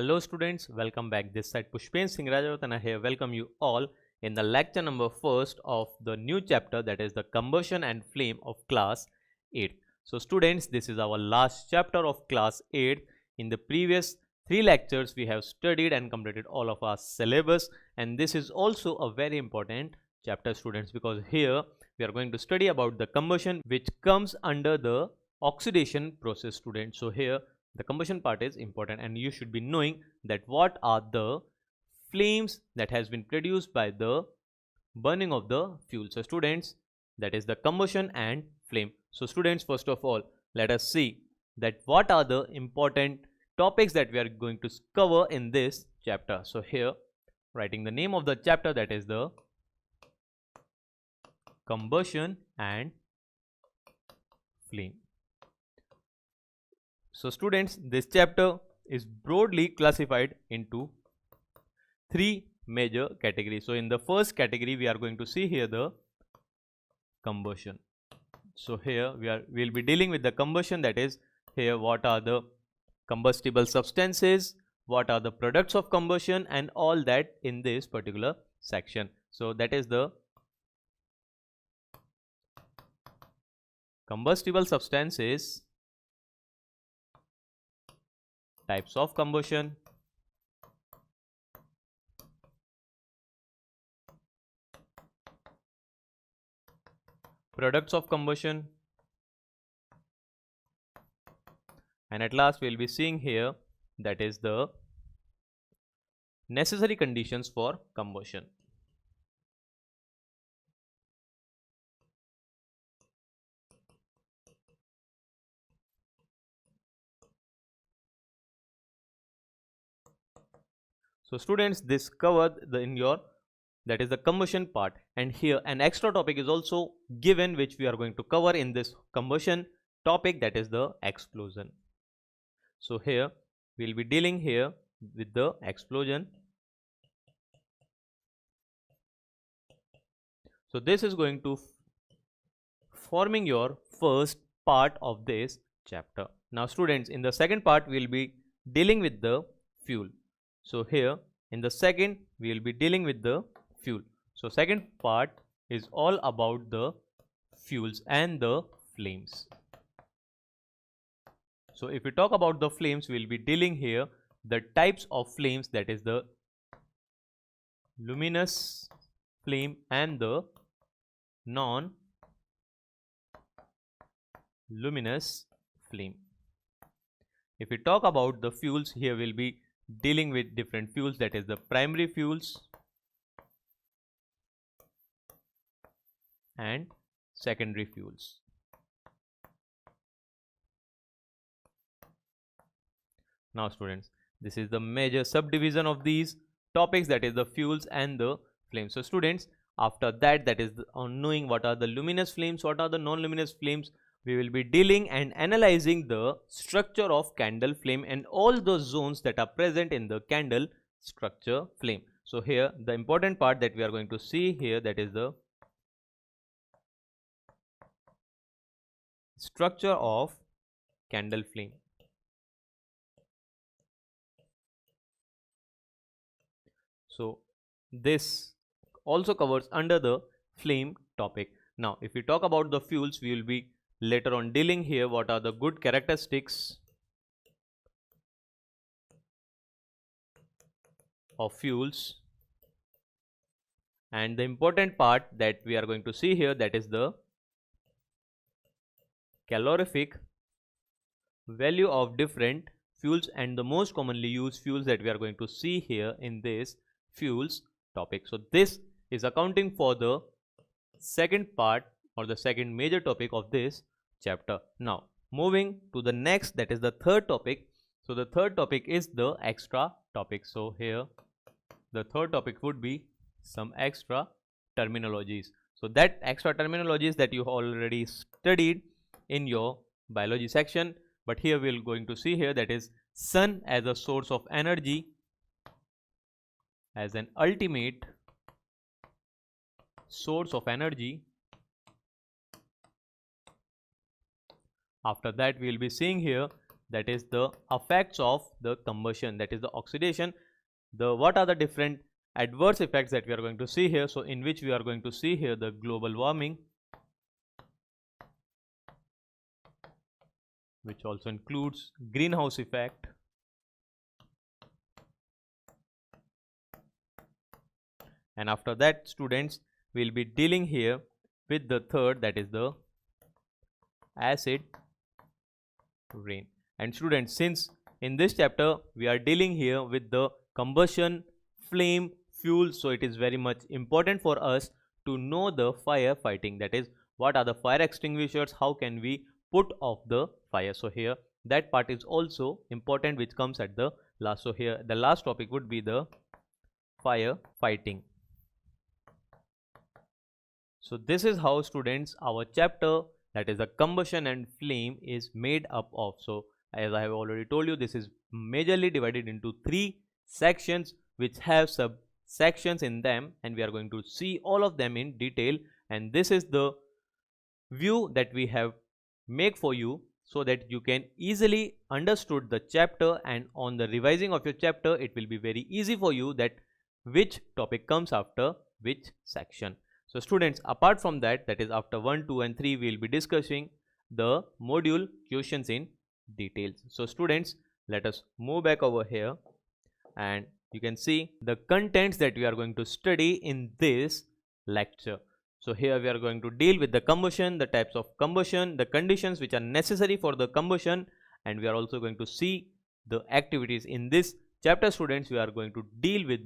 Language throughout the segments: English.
Hello students, welcome back. This side Pushpen Singh Rajawat and I here welcome you all in the lecture number first of the new chapter, that is the combustion and flame of class 8. So students, this is our last chapter of class 8. In the previous 3 lectures we have studied and completed all of our syllabus, and this is also a very important chapter students, because here we are going to study about the combustion which comes under the oxidation process students. So here the combustion part is important and you should be knowing that what are the flames that has been produced by the burning of the fuel. So students, that is the combustion and flame. So students, first of all, let us see that what are the important topics that we are going to cover in this chapter. So here writing the name of the chapter, that is the combustion and flame. So students, this chapter is broadly classified into 3 major categories. So in the first category we are going to see here the combustion. So here we'll be dealing with the combustion, that is here what are the combustible substances, what are the products of combustion, and all that in this particular section. So that is the combustible substances, types of combustion, products of combustion, and at last we will be seeing here that is the necessary conditions for combustion. So students, this covered in your, that is the combustion part, and here an extra topic is also given which we are going to cover in this combustion topic, that is the explosion. So here we will be dealing here with the explosion. So this is going to forming your first part of this chapter. Now students, in the second part we will be dealing with the fuel. So here in the second we will be dealing with the fuel. So second part is all about the fuels and the flames. So if we talk about the flames, we will be dealing here the types of flames, that is the luminous flame and the non luminous flame. If we talk about the fuels, here we will be dealing with different fuels, that is the primary fuels and secondary fuels. Now students, this is the major subdivision of these topics, that is the fuels and the flames. So students, after that, that is on knowing what are the luminous flames, what are the non-luminous flames, we will be dealing and analyzing the structure of candle flame and all those zones that are present in the candle structure flame. So here the important part that we are going to see here, that is the structure of candle flame. So this also covers under the flame topic. Now if we talk about the fuels, we will be later on dealing here what are the good characteristics of fuels, and the important part that we are going to see here, that is the calorific value of different fuels and the most commonly used fuels that we are going to see here in this fuels topic. So this is accounting for the second part or the second major topic of this chapter. Now moving to the next, that is the third topic. So the third topic is the extra topic. So here the third topic would be some extra terminologies. So that extra terminologies that you already studied in your biology section, but here we are going to see here, that is sun as a source of energy, as an ultimate source of energy. After that we will be seeing here that is the effects of the combustion, that is the oxidation. What are the different adverse effects that we are going to see here? So in which we are going to see here the global warming, which also includes greenhouse effect, and after that students will be dealing here with the third, that is the acid rain. And students, since in this chapter we are dealing here with the combustion, flame, fuel, so it is very much important for us to know the fire fighting, that is what are the fire extinguishers, how can we put off the fire. So here that part is also important, which comes at the last. So here the last topic would be the fire fighting. So this is how students our chapter, that is the combustion and flame, is made up of. So as I have already told you, this is majorly divided into 3 sections which have sub sections in them, and we are going to see all of them in detail. And this is the view that we have make for you, so that you can easily understood the chapter, and on the revising of your chapter it will be very easy for you that which topic comes after which section. So students, apart from that, that is after 1, 2 and 3 we will be discussing the module questions in details. So students, let us move back over here, and you can see the contents that we are going to study in this lecture. So here we are going to deal with the combustion, the types of combustion, the conditions which are necessary for the combustion, and we are also going to see the activities. In this chapter students, we are going to deal with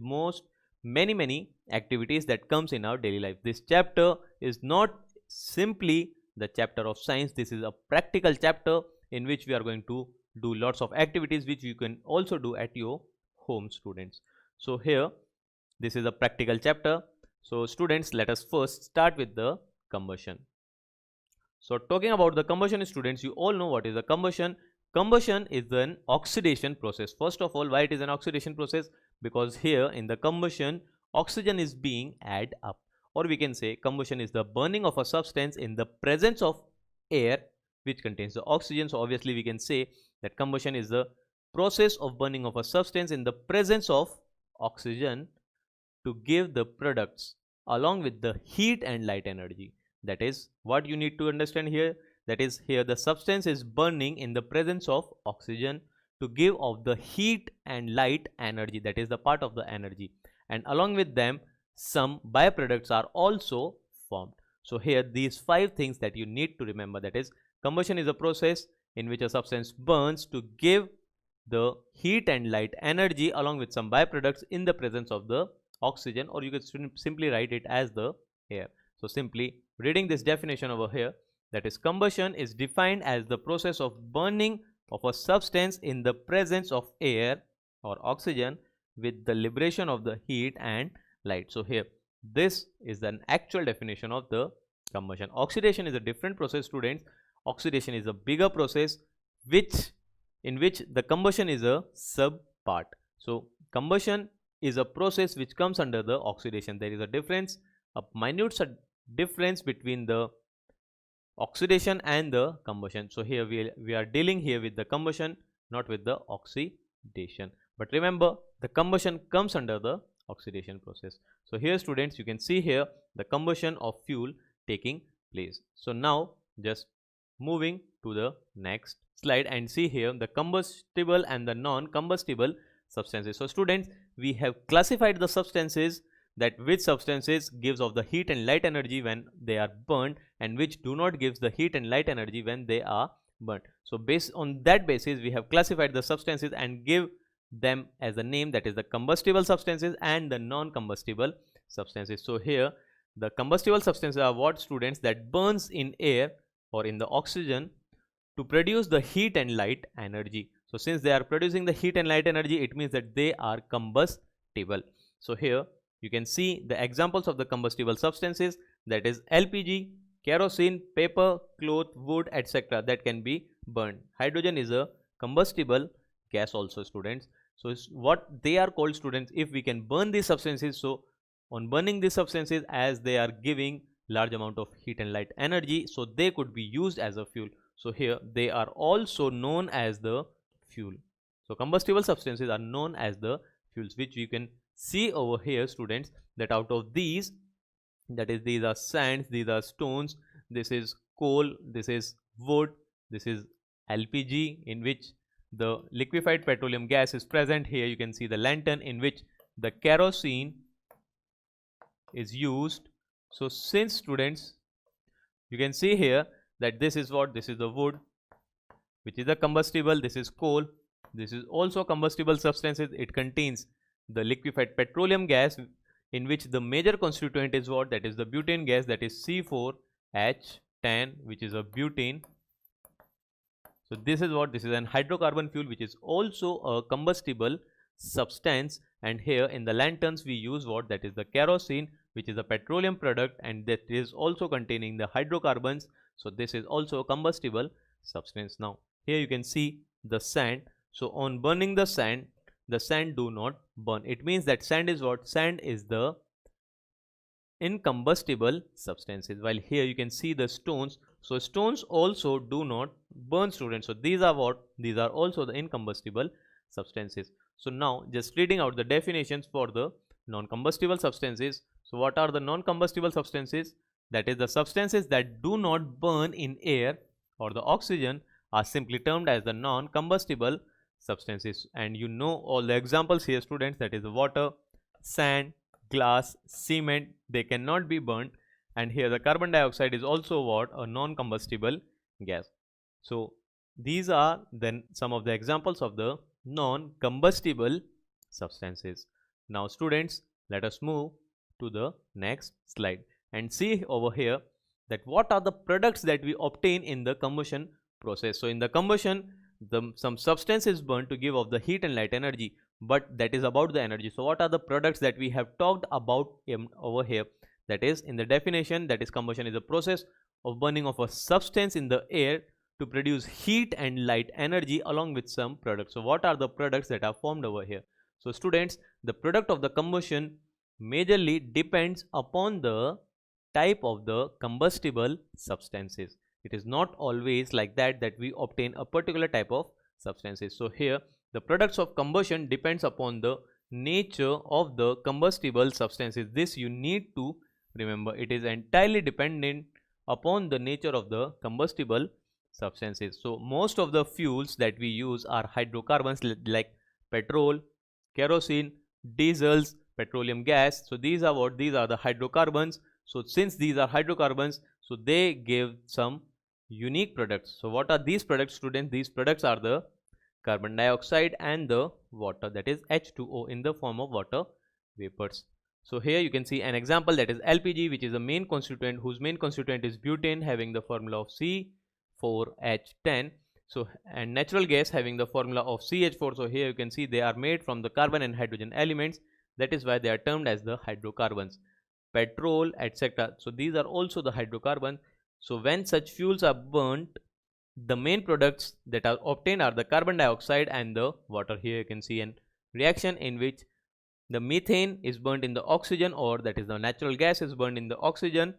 many activities that comes in our daily life. This chapter is not simply the chapter of science, this is a practical chapter in which we are going to do lots of activities which you can also do at your home students. So here this is a practical chapter. So students, let us first start with the combustion. So talking about the combustion students, you all know what is a combustion. Combustion is an oxidation process. First of all, why it is an oxidation process? Because here in the combustion, oxygen is being added up, or we can say combustion is the burning of a substance in the presence of air which contains the oxygen. So obviously we can say that combustion is the process of burning of a substance in the presence of oxygen to give the products along with the heat and light energy. That is what you need to understand here. That is, here the substance is burning in the presence of oxygen to give off the heat and light energy, that is the part of the energy, and along with them some byproducts are also formed. So here these 5 things that you need to remember, that is combustion is a process in which a substance burns to give the heat and light energy along with some byproducts in the presence of the oxygen, or you could simply write it as the air. So simply reading this definition over here, that is combustion is defined as the process of burning of a substance in the presence of air or oxygen with the liberation of the heat and light. So here this is an actual definition of the combustion. Oxidation is a different process students. Oxidation is a bigger process in which the combustion is a sub part. So combustion is a process which comes under the oxidation. There is a difference, a minute difference between the oxidation and the combustion. So here we are dealing here with the combustion, not with the oxidation. But remember, the combustion comes under the oxidation process. So here students, you can see here the combustion of fuel taking place. So now just moving to the next slide and see here the combustible and the non-combustible substances. So students, we have classified the substances, that which substances gives off the heat and light energy when they are burned and which do not gives the heat and light energy when they are burnt. So based on that basis, we have classified the substances and give them as a name, that is the combustible substances and the non-combustible substances. So here the combustible substances are what students? That burns in air or in the oxygen to produce the heat and light energy. So since they are producing the heat and light energy, it means that they are combustible. So here you can see the examples of the combustible substances, that is LPG, kerosene, paper, cloth, wood, etc. that can be burned. Hydrogen is a combustible gas also students. So what they are called students, if we can burn these substances, so on burning these substances, as they are giving large amount of heat and light energy, so they could be used as a fuel. So here they are also known as the fuel. So combustible substances are known as the fuels, which you can see over here, students, that out of these, that is, these are sands, these are stones, this is coal, this is wood, this is LPG, in which the liquefied petroleum gas is present. Here you can see the lantern in which the kerosene is used. So since, students, you can see here that this is what, this is the wood, which is the combustible, this is coal, this is also combustible substances. It contains the liquefied petroleum gas, in which the major constituent is what, that is the butane gas, that is C4H10, which is a butane. So this is what, this is an hydrocarbon fuel, which is also a combustible substance. And here in the lanterns we use what, that is the kerosene, which is a petroleum product, and that is also containing the hydrocarbons. So this is also a combustible substance. Now here you can see the sand. So on burning the sand do not burn. It means that sand is what, sand is the incombustible substances, while here you can see the stones. So stones also do not burn, students. So these are what, these are also the incombustible substances. So now just reading out the definitions for the non-combustible substances. So what are the non-combustible substances? That is, the substances that do not burn in air or the oxygen are simply termed as the non-combustible substances. And you know all the examples here, students, that is the water, sand, glass, cement, they cannot be burnt. And here the carbon dioxide is also what, a non-combustible gas. So these are then some of the examples of the non-combustible substances. Now students, let us move to the next slide and see over here that what are the products that we obtain in the combustion process. So in the combustion, some substance is burned to give off the heat and light energy, but that is about the energy. So what are the products that we have talked about over here? That is, in the definition, that is, combustion is a process of burning of a substance in the air to produce heat and light energy along with some products. So what are the products that are formed over here? So students, the product of the combustion majorly depends upon the type of the combustible substances. It is not always like that we obtain a particular type of substances. So here the products of combustion depends upon the nature of the combustible substances. This you need to remember. It is entirely dependent upon the nature of the combustible substances. So most of the fuels that we use are hydrocarbons like petrol, kerosene, diesels, petroleum gas. So these are what, these are the hydrocarbons. So since these are hydrocarbons, so they give some unique products. So what are these products, students? These products are the carbon dioxide and the water, that is H2O in the form of water vapors. So here you can see an example, that is LPG, which is a main constituent, whose main constituent is butane, having the formula of C4H10. So and natural gas having the formula of CH4. So here you can see they are made from the carbon and hydrogen elements. That is why they are termed as the hydrocarbons. Petrol, etc. So these are also the hydrocarbon. So when such fuels are burnt, the main products that are obtained are the carbon dioxide and the water. Here you can see an reaction in which the methane is burnt in the oxygen, or that is the natural gas is burnt in the oxygen.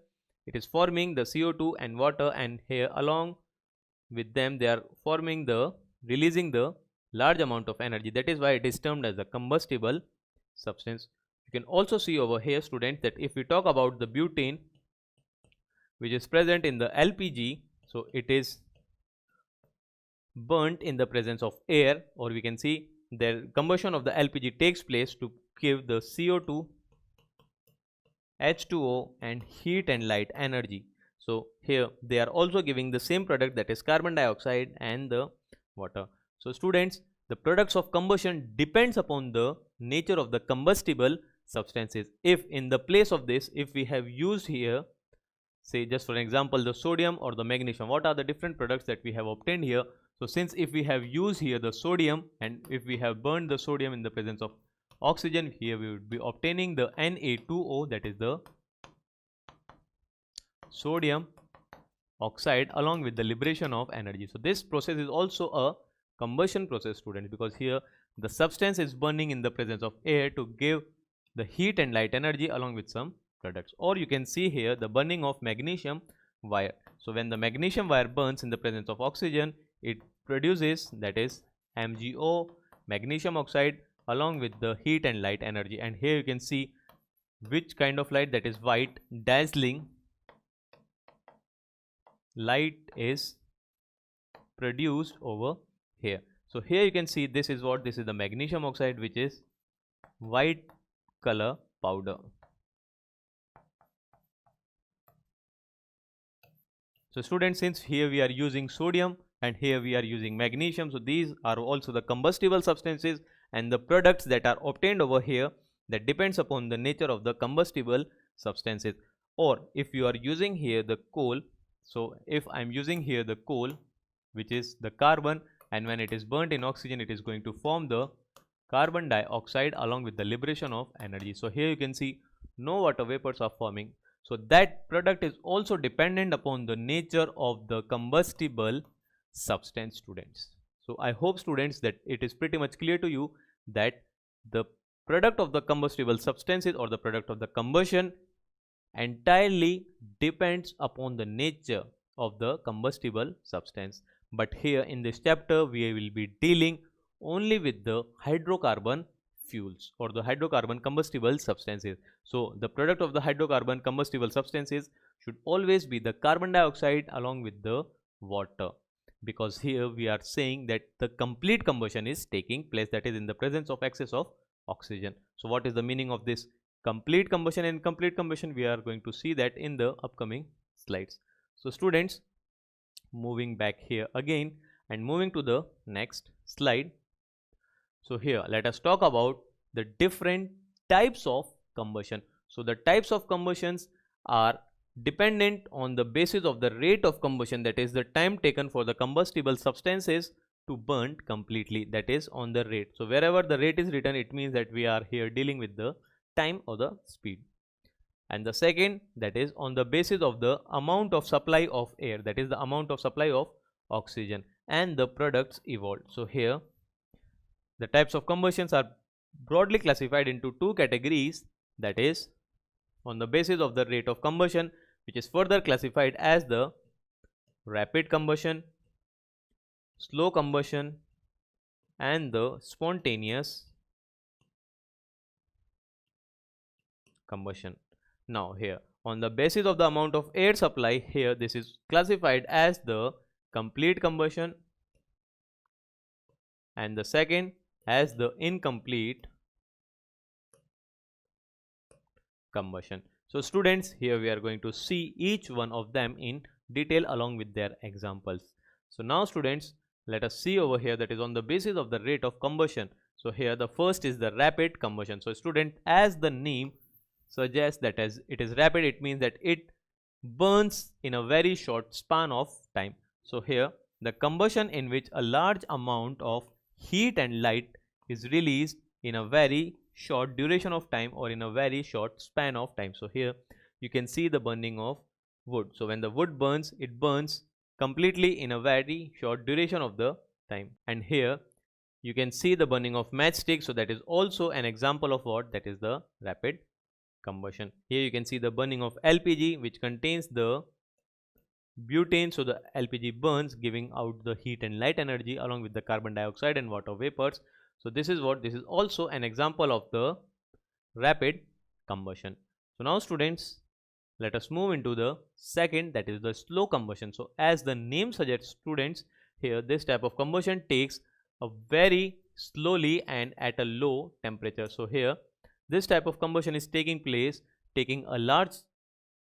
It is forming the CO2 and water, and here along with them they are forming the, releasing the large amount of energy. That is why it is termed as a combustible substance. You can also see over here, students, that if we talk about the butane, which is present in the LPG, so it is burnt in the presence of air, or we can see the combustion of the LPG takes place to give the CO2, H2O and heat and light energy. So here they are also giving the same product, that is carbon dioxide and the water. So students, the products of combustion depends upon the nature of the combustible substances. If in the place of this, if we have used here, say just for example, the sodium or the magnesium, what are the different products that we have obtained here? So since if we have used here the sodium, and if we have burned the sodium in the presence of oxygen, here we would be obtaining the Na2O, that is the sodium oxide, along with the liberation of energy. So this process is also a combustion process, students, because here the substance is burning in the presence of air to give the heat and light energy along with some products. Or you can see here the burning of magnesium wire. So when the magnesium wire burns in the presence of oxygen, it produces, that is MgO, magnesium oxide, along with the heat and light energy. And here you can see which kind of light, that is white, dazzling light is produced over here. So here you can see this is what, this is the magnesium oxide, which is white color powder. So students, since here we are using sodium and here we are using magnesium, so these are also the combustible substances, and the products that are obtained over here, that depends upon the nature of the combustible substances. Or if you are using here the coal, so if I am using here the coal, which is the carbon, and when it is burnt in oxygen, it is going to form the carbon dioxide along with the liberation of energy. So here you can see no water vapors are forming. So that product is also dependent upon the nature of the combustible substance, students. So I hope, students, that it is pretty much clear to you that the product of the combustible substances or the product of the combustion entirely depends upon the nature of the combustible substance. But here in this chapter we will be dealing only with the hydrocarbon fuels or the hydrocarbon combustible substances. So the product of the hydrocarbon combustible substances should always be the carbon dioxide along with the water, because here we are saying that the complete combustion is taking place, that is in the presence of excess of oxygen. So what is the meaning of this complete combustion and incomplete combustion? We are going to see that in the upcoming slides. So students, moving back here again and moving to the next slide. So here let us talk about the different types of combustion. So the types of combustions are dependent on the basis of the rate of combustion, that is the time taken for the combustible substances to burn completely, that is on the rate. So wherever the rate is written, it means that we are here dealing with the time or the speed. And the second, that is on the basis of the amount of supply of air, that is the amount of supply of oxygen and the products evolved. So here the types of combustions are broadly classified into two categories, that is on the basis of the rate of combustion, which is further classified as the rapid combustion, slow combustion, and the spontaneous combustion. Now here on the basis of the amount of air supply, here this is classified as the complete combustion, and the second as the incomplete combustion. So students, here we are going to see each one of them in detail along with their examples. So now students, let us see over here, that is on the basis of the rate of combustion. So here the first is the rapid combustion. So student, as the name suggests that as it is rapid, it means that it burns in a very short span of time. So here the combustion in which a large amount of heat and light is released in a very short duration of time or in a very short span of time. So here you can see the burning of wood. So when the wood burns, it burns completely in a very short duration of the time. And here you can see the burning of matchstick. So that is also an example of what, that is the rapid combustion. Here you can see the burning of LPG, which contains the butane. So the LPG burns, giving out the heat and light energy along with the carbon dioxide and water vapors. So this is what, this is also an example of the rapid combustion. So now students, let us move into the second, that is the slow combustion. So as the name suggests, students, here this type of combustion takes a very slowly and at a low temperature. So here this type of combustion is taking place, taking a large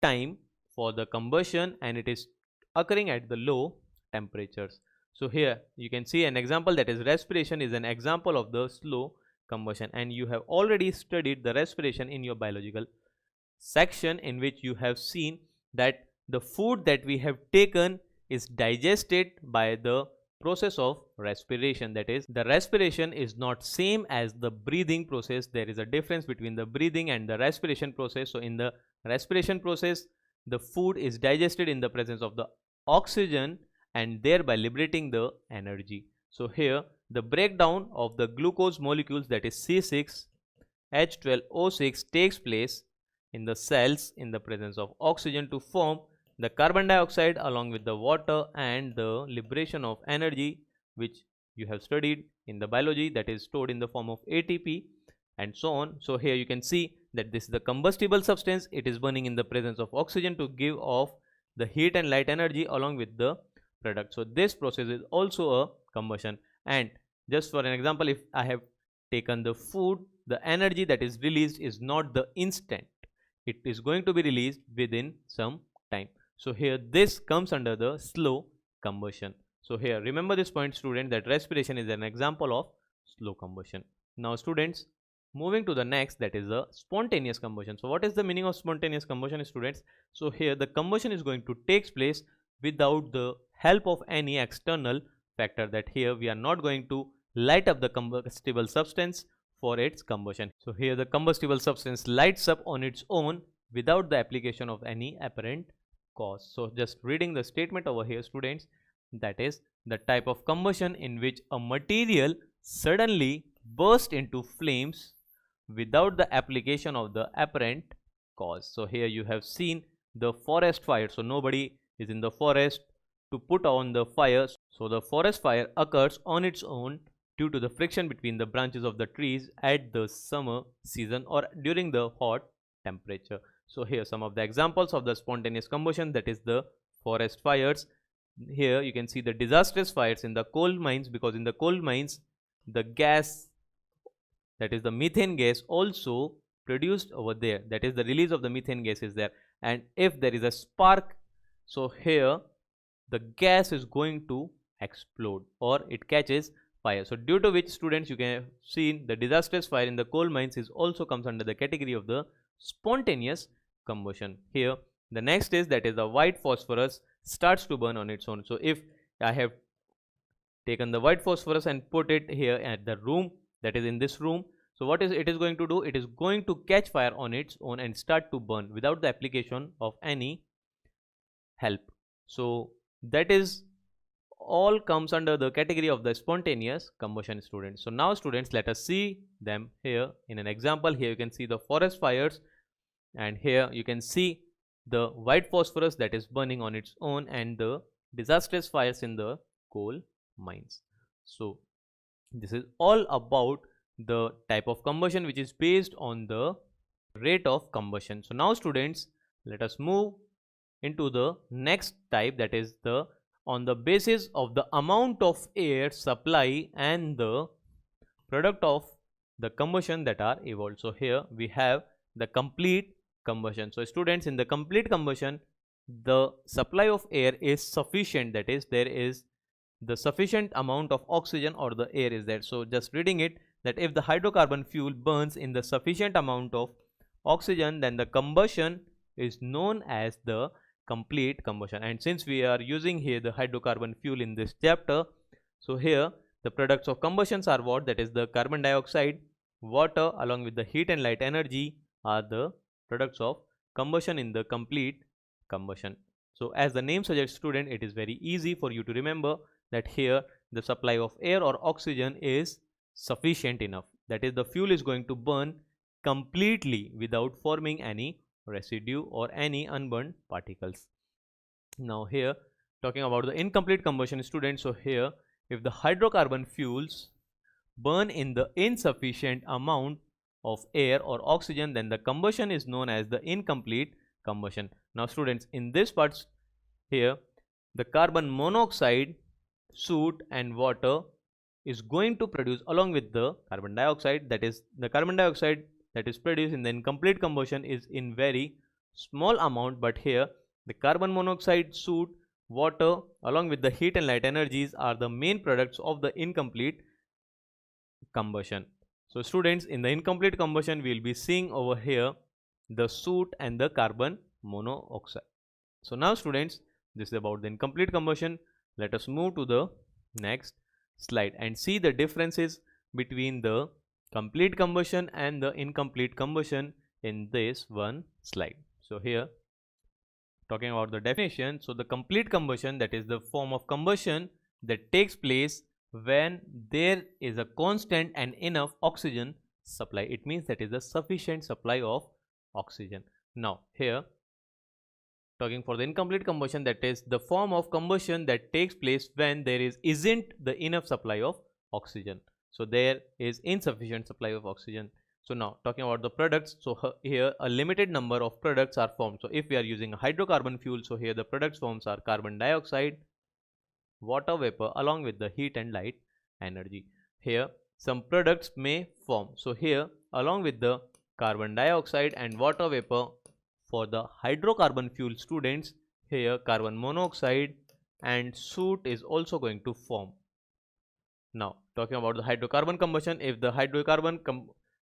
time for the combustion, and it is occurring at the low temperatures. So here you can see an example, that is respiration is an example of the slow combustion, and you have already studied the respiration in your biological section, in which you have seen that the food that we have taken is digested by the process of respiration. That is, the respiration is not same as the breathing process. There is a difference between the breathing and the respiration process. So in the respiration process, the food is digested in the presence of the oxygen and thereby liberating the energy. So here the breakdown of the glucose molecules, that is C6H12O6, takes place in the cells in the presence of oxygen to form the carbon dioxide along with the water and the liberation of energy, which you have studied in the biology, that is stored in the form of ATP and so on. So here you can see that this is the combustible substance. It is burning in the presence of oxygen to give off the heat and light energy along with the product. So this process is also a combustion. And just for an example, if I have taken the food, the energy that is released is not the instant. It is going to be released within some time. So here this comes under the slow combustion. So here remember this point, student, that respiration is an example of slow combustion. Now students, moving to the next, that is the spontaneous combustion. So what is the meaning of spontaneous combustion, students? So here the combustion is going to take place without the help of any external factor, that here we are not going to light up the combustible substance for its combustion. So here the combustible substance lights up on its own without the application of any apparent cause. So just reading the statement over here, students, that is the type of combustion in which a material suddenly bursts into flames without the application of the apparent cause. So here you have seen the forest fire. So nobody is in the forest to put on the fire. So the forest fire occurs on its own due to the friction between the branches of the trees at the summer season or during the hot temperature. So here some of the examples of the spontaneous combustion, that is the forest fires. Here you can see the disastrous fires in the coal mines, because in the coal mines the gas, that is the methane gas, also produced over there, that is the release of the methane gas is there, and if there is a spark, so here the gas is going to explode or it catches fire. So due to which, students, you can have seen the disastrous fire in the coal mines is also comes under the category of the spontaneous combustion. Here the next is, that is the white phosphorus starts to burn on its own. So if I have taken the white phosphorus and put it here at the room, that is in this room, so what is it is going to do? It is going to catch fire on its own and start to burn without the application of any help. So that is all comes under the category of the spontaneous combustion, students. So now students, let us see them here in an example. Here you can see the forest fires, and here you can see the white phosphorus that is burning on its own and the disastrous fires in the coal mines. So this is all about the type of combustion which is based on the rate of combustion. So now students, let us move into the next type, that is the on the basis of the amount of air supply and the product of the combustion that are evolved. So here we have the complete combustion. So students, in the complete combustion, the supply of air is sufficient, that is there is the sufficient amount of oxygen or the air is there. So just reading it, that if the hydrocarbon fuel burns in the sufficient amount of oxygen, then the combustion is known as the complete combustion. And since we are using here the hydrocarbon fuel in this chapter, so here the products of combustions are what? That is the carbon dioxide, water along with the heat and light energy are the products of combustion in the complete combustion. So as the name suggests, student, it is very easy for you to remember that here the supply of air or oxygen is sufficient enough, that is the fuel is going to burn completely without forming any residue or any unburned particles. Now here talking about the incomplete combustion, students, so here if the hydrocarbon fuels burn in the insufficient amount of air or oxygen, then the combustion is known as the incomplete combustion. Now students, in this part here the carbon monoxide, soot and water is going to produce along with the carbon dioxide, that is the carbon dioxide that is produced in the incomplete combustion is in very small amount, but here the carbon monoxide, soot, water along with the heat and light energies are the main products of the incomplete combustion. So students, in the incomplete combustion we will be seeing over here the soot and the carbon monoxide. So now students, this is about the incomplete combustion. Let us move to the next slide and see the differences between the complete combustion and the incomplete combustion in this one slide. So here talking about the definition, so the complete combustion, that is the form of combustion that takes place when there is a constant and enough oxygen supply. It means that is a sufficient supply of oxygen. Now here talking for the incomplete combustion, that is the form of combustion that takes place when there isn't the enough supply of oxygen. So there is insufficient supply of oxygen. So now talking about the products, so here a limited number of products are formed. So if we are using a hydrocarbon fuel, so here the products forms are carbon dioxide, water vapor along with the heat and light energy. Here some products may form. So here along with the carbon dioxide and water vapor for the hydrocarbon fuel students, here carbon monoxide and soot is also going to form. Now talking about the hydrocarbon combustion, if the hydrocarbon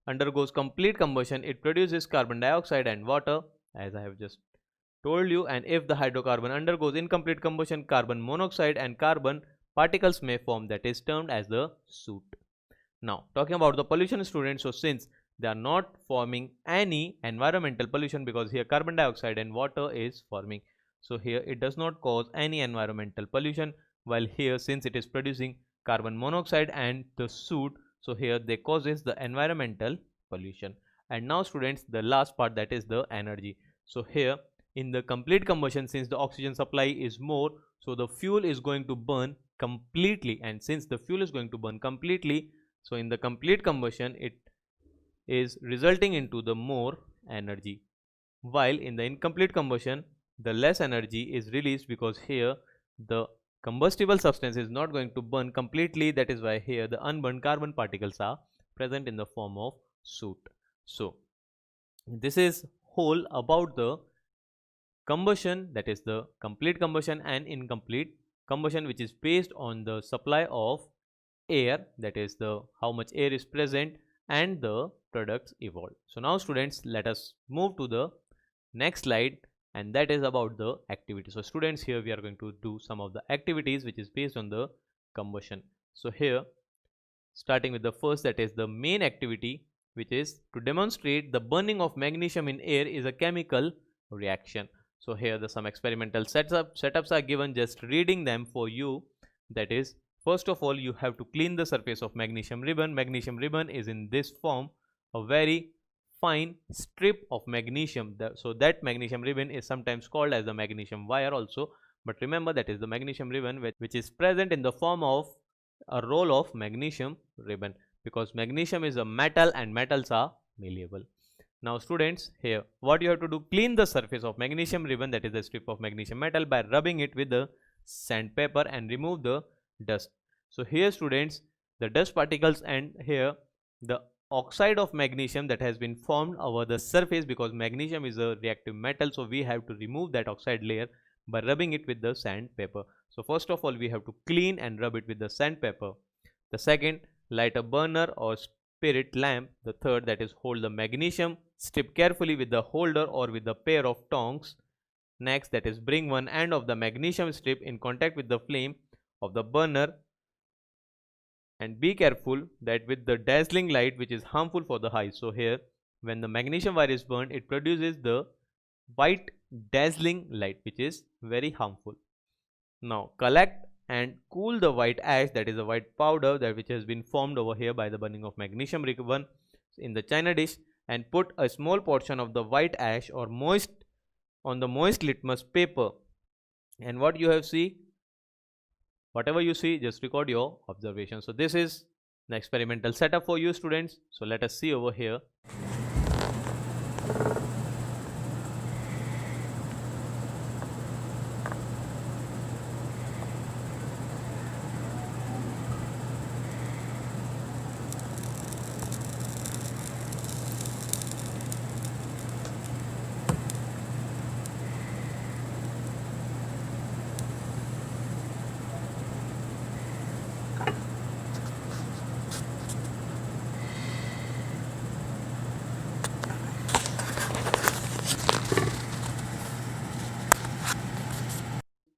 undergoes complete combustion, it produces carbon dioxide and water as I have just told you, and if the hydrocarbon undergoes incomplete combustion, carbon monoxide and carbon particles may form, that is termed as the soot. Now talking about the pollution students, so since they are not forming any environmental pollution because here carbon dioxide and water is forming, so here it does not cause any environmental pollution, while here since it is producing carbon monoxide and the soot, so here they causes the environmental pollution. And now students, the last part, that is the energy. So here in the complete combustion, since the oxygen supply is more, so the fuel is going to burn completely, and since the fuel is going to burn completely, so in the complete combustion it is resulting into the more energy, while in the incomplete combustion the less energy is released because here the combustible substance is not going to burn completely. That is why here the unburned carbon particles are present in the form of soot. So this is whole about the combustion, that is the complete combustion and incomplete combustion, which is based on the supply of air, that is the how much air is present and the products evolved. So now students, let us move to the next slide, and that is about the activity. So students, here we are going to do some of the activities which is based on the combustion. So here starting with the first, that is the main activity, which is to demonstrate the burning of magnesium in air is a chemical reaction. So here the some experimental setups are given, just reading them for you. That is, first of all, you have to clean the surface of magnesium ribbon. Magnesium ribbon is in this form, a very fine strip of magnesium. So that magnesium ribbon is sometimes called as the magnesium wire also, but remember that is the magnesium ribbon which is present in the form of a roll of magnesium ribbon, because magnesium is a metal and metals are malleable. Now students, here what you have to do, clean the surface of magnesium ribbon, that is the strip of magnesium metal, by rubbing it with the sandpaper and remove the dust. So here students, the dust particles and here the oxide of magnesium that has been formed over the surface, because magnesium is a reactive metal, so we have to remove that oxide layer by rubbing it with the sandpaper. So first of all, we have to clean and rub it with the sandpaper. The second, light a burner or spirit lamp. The third, that is hold the magnesium strip carefully with the holder or with a pair of tongs. Next, that is bring one end of the magnesium strip in contact with the flame of the burner, and be careful that with the dazzling light which is harmful for the eyes. So here when the magnesium wire is burned, it produces the white dazzling light which is very harmful. Now collect and cool the white ash, that is a white powder that which has been formed over here by the burning of magnesium ribbon, in the china dish, and put a small portion of the white ash or moist on the moist litmus paper. And what you have see, whatever you see, just record your observation. So this is the experimental setup for you students. So let us see over here.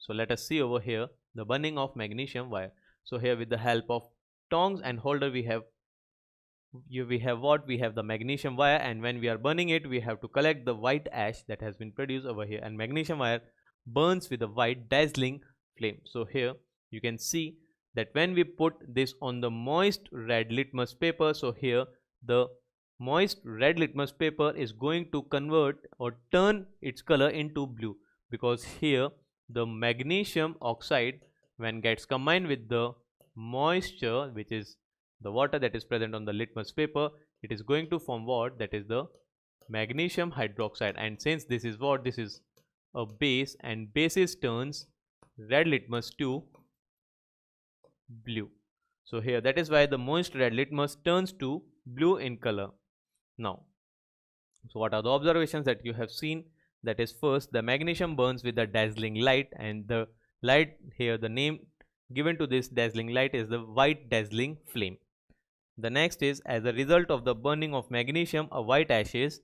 So let us see over here the burning of magnesium wire. So here with the help of tongs and holder we have the magnesium wire, and when we are burning it, we have to collect the white ash that has been produced over here, and magnesium wire burns with a white dazzling flame. So here you can see that when we put this on the moist red litmus paper, so here the moist red litmus paper is going to convert or turn its color into blue, because here the magnesium oxide when gets combined with the moisture, which is the water that is present on the litmus paper, it is going to form what? That is the magnesium hydroxide. And since this is what? This is a base, and bases turns red litmus to blue. So here, that is why the moist red litmus turns to blue in color. Now, so what are the observations that you have seen? That is, first, the magnesium burns with a dazzling light, and the light here, the name given to this dazzling light is the white dazzling flame. The next is, as a result of the burning of magnesium, a white ash is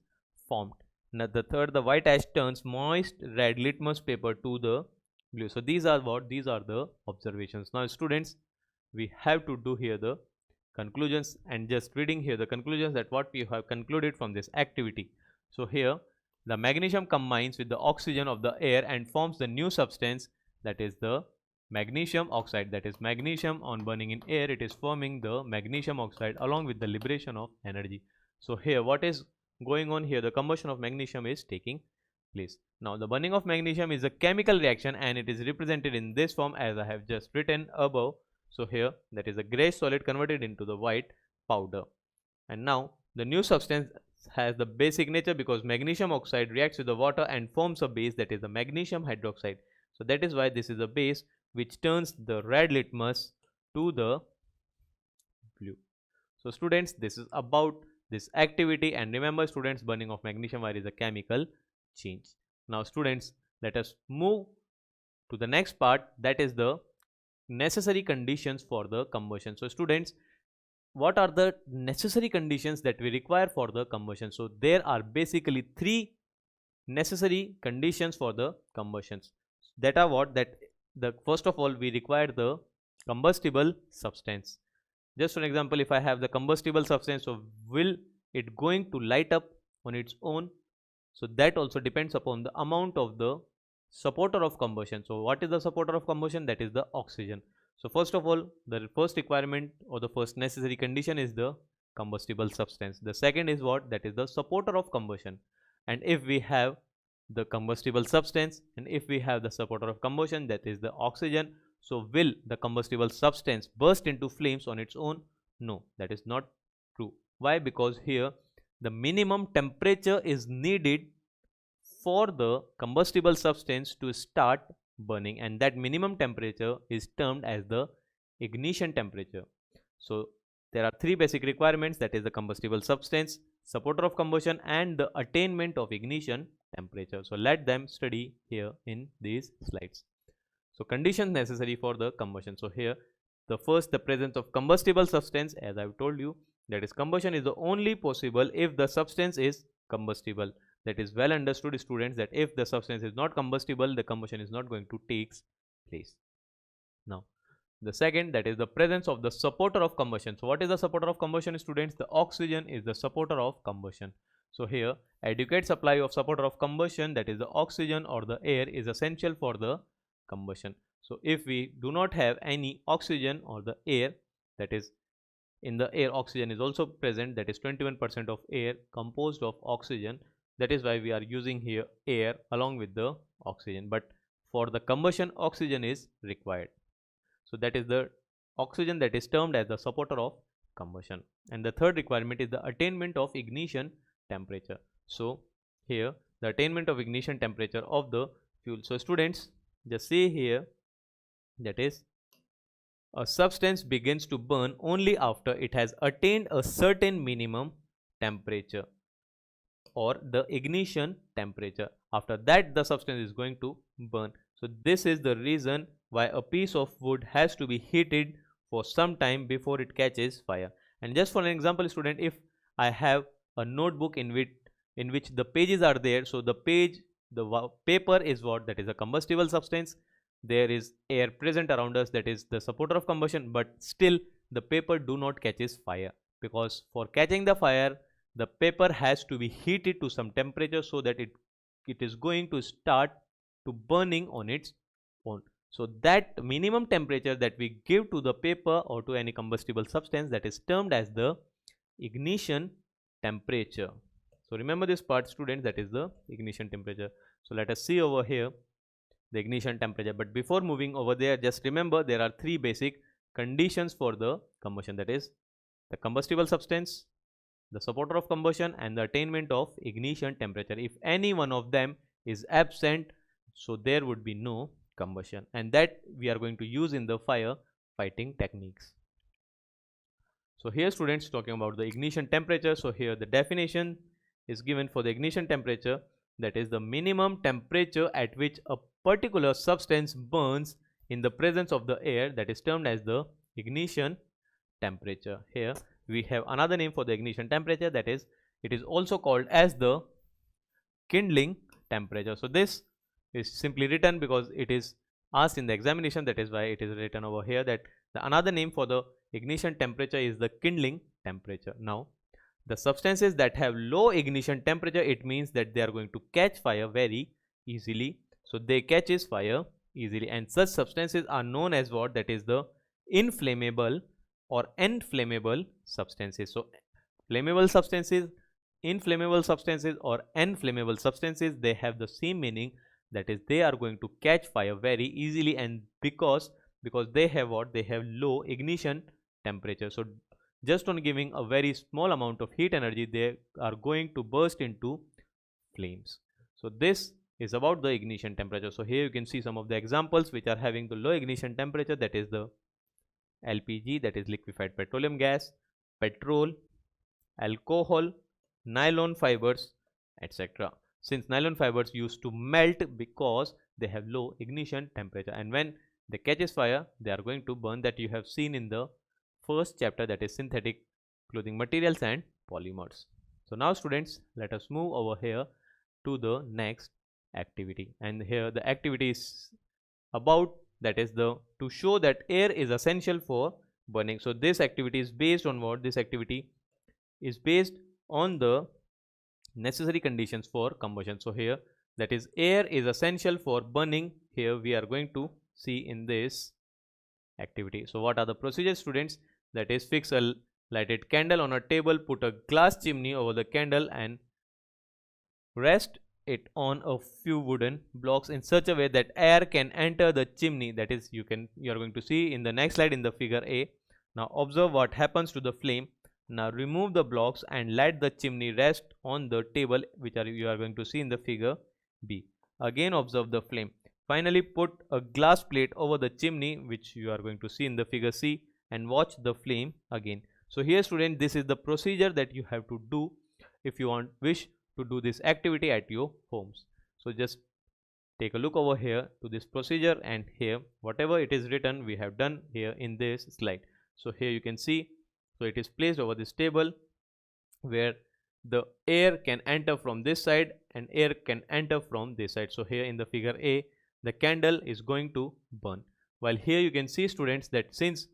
formed. Now the third, the white ash turns moist red litmus paper to the blue. So these are what? These are the observations. Now students, we have to do here the conclusions, and just reading here the conclusions, that what we have concluded from this activity. So here, the magnesium combines with the oxygen of the air and forms the new substance, that is the magnesium oxide. That is, magnesium on burning in air, it is forming the magnesium oxide along with the liberation of energy. So here, what is going on here? The combustion of magnesium is taking place. Now the burning of magnesium is a chemical reaction, and it is represented in this form as I have just written above. So here, that is a gray solid converted into the white powder. And now the new substance has the base signature, because magnesium oxide reacts with the water and forms a base, that is the magnesium hydroxide. So that is why this is a base which turns the red litmus to the blue. So students, this is about this activity, and remember students, burning of magnesium wire is a chemical change. Now students, let us move to the next part, that is the necessary conditions for the combustion. So students, what are the necessary conditions that we require for the combustion? So there are basically three necessary conditions for the combustions. That are what? That the first of all, we require the combustible substance. Just for example, if I have the combustible substance, so will it going to light up on its own? So that also depends upon the amount of the supporter of combustion. So what is the supporter of combustion? That is the oxygen. So first of all, the first requirement or the first necessary condition is the combustible substance. The second is what? That is the supporter of combustion. And if we have the combustible substance, and if we have the supporter of combustion, that is the oxygen, so will the combustible substance burst into flames on its own? No, that is not true. Why? Because here the minimum temperature is needed for the combustible substance to start burning, and that minimum temperature is termed as the ignition temperature. So there are three basic requirements, that is the combustible substance, supporter of combustion, and the attainment of ignition temperature. So let them study here in these slides. So conditions necessary for the combustion. So here, the first, the presence of combustible substance. As I've told you, that is, combustion is the only possible if the substance is combustible. That is well understood, students, that if the substance is not combustible, the combustion is not going to take place. Now the second, that is the presence of the supporter of combustion. So what is the supporter of combustion, students? The oxygen is the supporter of combustion. So here, adequate supply of supporter of combustion, that is the oxygen or the air, is essential for the combustion. So if we do not have any oxygen or the air, that is, in the air oxygen is also present, that is 21% of air composed of oxygen. That is why we are using here air along with the oxygen, but for the combustion, oxygen is required. So that is the oxygen that is termed as the supporter of combustion. And the third requirement is the attainment of ignition temperature. So here, the attainment of ignition temperature of the fuel. So students, just say here, that is, a substance begins to burn only after it has attained a certain minimum temperature, or the ignition temperature. After that, the substance is going to burn. So this is the reason why a piece of wood has to be heated for some time before it catches fire. And just for an example, student, if I have a notebook in which the pages are there, so the paper is what? That is a combustible substance. There is air present around us, that is the supporter of combustion, but still the paper do not catches fire, because for catching the fire, the paper has to be heated to some temperature so that it is going to start to burning on its own. So that minimum temperature that we give to the paper or to any combustible substance, that is termed as the ignition temperature. So remember this part, students, that is the ignition temperature. So let us see over here the ignition temperature. But before moving over there, just remember there are three basic conditions for the combustion, that is the combustible substance, the supporter of combustion, and the attainment of ignition temperature. If any one of them is absent, so there would be no combustion, and that we are going to use in the fire fighting techniques. So here students, talking about the ignition temperature. So here the definition is given for the ignition temperature, that is the minimum temperature at which a particular substance burns in the presence of the air, that is termed as the ignition temperature. Here we have another name for the ignition temperature, that is it is also called as the kindling temperature. So this is simply written because it is asked in the examination, that is why it is written over here, that the another name for the ignition temperature is the kindling temperature. Now the substances that have low ignition temperature, it means that they are going to catch fire very easily. So they catches fire easily, and such substances are known as what? That is the inflammable or inflammable substances. So flammable substances, inflammable substances, or inflammable substances, they have the same meaning, that is they are going to catch fire very easily, and because they have what? They have low ignition temperature. So just on giving a very small amount of heat energy, they are going to burst into flames. So this is about the ignition temperature. So here you can see some of the examples which are having the low ignition temperature, that is the LPG, that is liquefied petroleum gas, petrol, alcohol, nylon fibers, etc. Since nylon fibers used to melt because they have low ignition temperature, and when they catches fire, they are going to burn, that you have seen in the first chapter, that is synthetic clothing materials and polymers. So now students, let us move over here to the next activity, and here the activity is about, that is the to show that air is essential for burning. So this activity is based on what? This activity is based on the necessary conditions for combustion. So here, that is air is essential for burning, here we are going to see in this activity. So what are the procedures students? That is fix a lighted candle on a table, put a glass chimney over the candle and rest it on a few wooden blocks in such a way that air can enter the chimney, that is you are going to see in the next slide in the figure A. Now observe what happens to the flame. Now remove the blocks and let the chimney rest on the table, which you are going to see in the figure B. Again observe the flame. Finally put a glass plate over the chimney, which you are going to see in the figure C, and watch the flame again. So here student, this is the procedure that you have to do if you wish to do this activity at your homes. So just take a look over here to this procedure, and here whatever it is written we have done here in this slide. So here you can see, so it is placed over this table where the air can enter from this side and air can enter from this side. So here in the figure A, the candle is going to burn, while here you can see students that since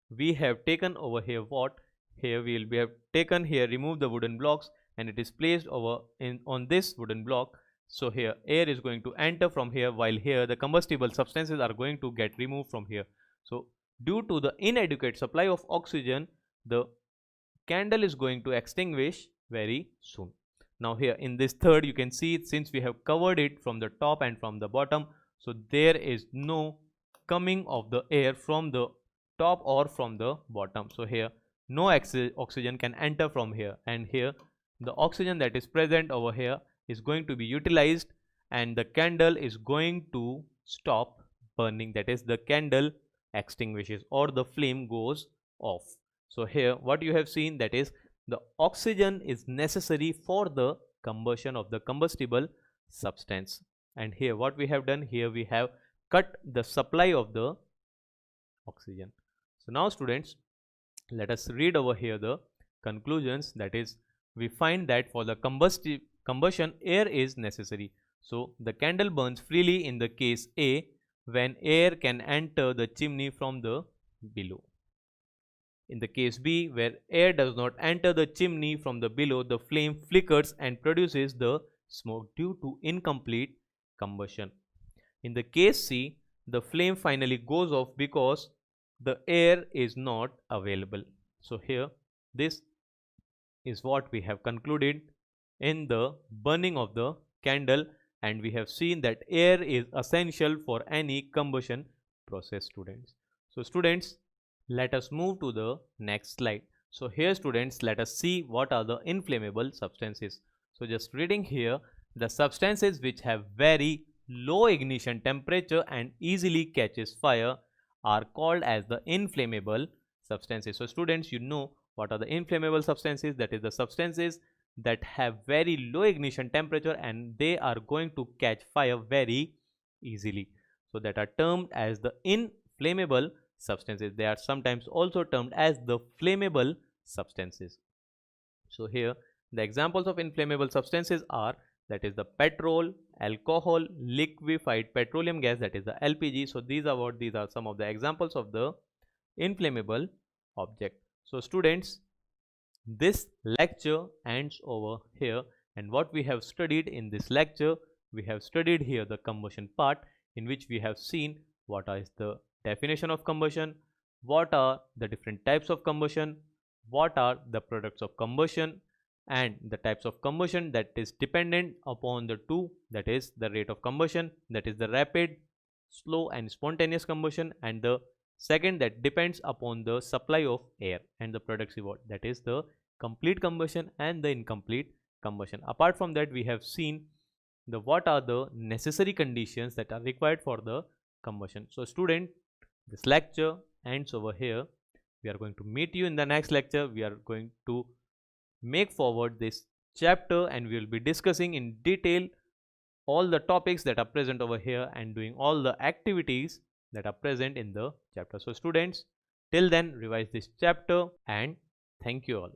we have taken over here what? Here we have taken here, remove the wooden blocks, and it is placed over on this wooden block. So here air is going to enter from here, while here the combustible substances are going to get removed from here. So due to the inadequate supply of oxygen, the candle is going to extinguish very soon. Now here in this third, you can see since we have covered it from the top and from the bottom, so there is no coming of the air from the top or from the bottom. So here no oxygen can enter from here, and here the oxygen that is present over here is going to be utilized, and the candle is going to stop burning, that is the candle extinguishes or the flame goes off. So here what you have seen, that is the oxygen is necessary for the combustion of the combustible substance, and here what we have done, here we have cut the supply of the oxygen. So now students, let us read over here the conclusions, that is we find that for the combustion air is necessary. So the candle burns freely in the case A when air can enter the chimney from the below. In the case B, where air does not enter the chimney from the below, the flame flickers and produces the smoke due to incomplete combustion. In the case C, the flame finally goes off because the air is not available. So here this is what we have concluded in the burning of the candle, and we have seen that air is essential for any combustion process students. So students, Let us move to the next slide. So here students, let us see what are the inflammable substances. So just reading here, the substances which have very low ignition temperature and easily catches fire are called as the inflammable substances. So students, you know what are the inflammable substances? That is the substances that have very low ignition temperature and they are going to catch fire very easily. So that are termed as the inflammable substances. They are sometimes also termed as the flammable substances. So here the examples of inflammable substances are, that is the petrol, alcohol, liquefied petroleum gas, that is the LPG. So these are some of the examples of the inflammable object. So students, this lecture ends over here, and what we have studied in this lecture, we have studied here the combustion part, in which we have seen what is the definition of combustion, what are the different types of combustion, what are the products of combustion, and the types of combustion that is dependent upon the two, that is the rate of combustion, that is the rapid, slow and spontaneous combustion, and the second that depends upon the supply of air, and the products evolved, that is the complete combustion and the incomplete combustion. Apart from that, we have seen the what are the necessary conditions that are required for the combustion. So student, this lecture ends over here. We are going to meet you in the next lecture. We are going to make forward this chapter and we will be discussing in detail all the topics that are present over here and doing all the activities that are present in the chapter. So students, till then, revise this chapter and thank you all.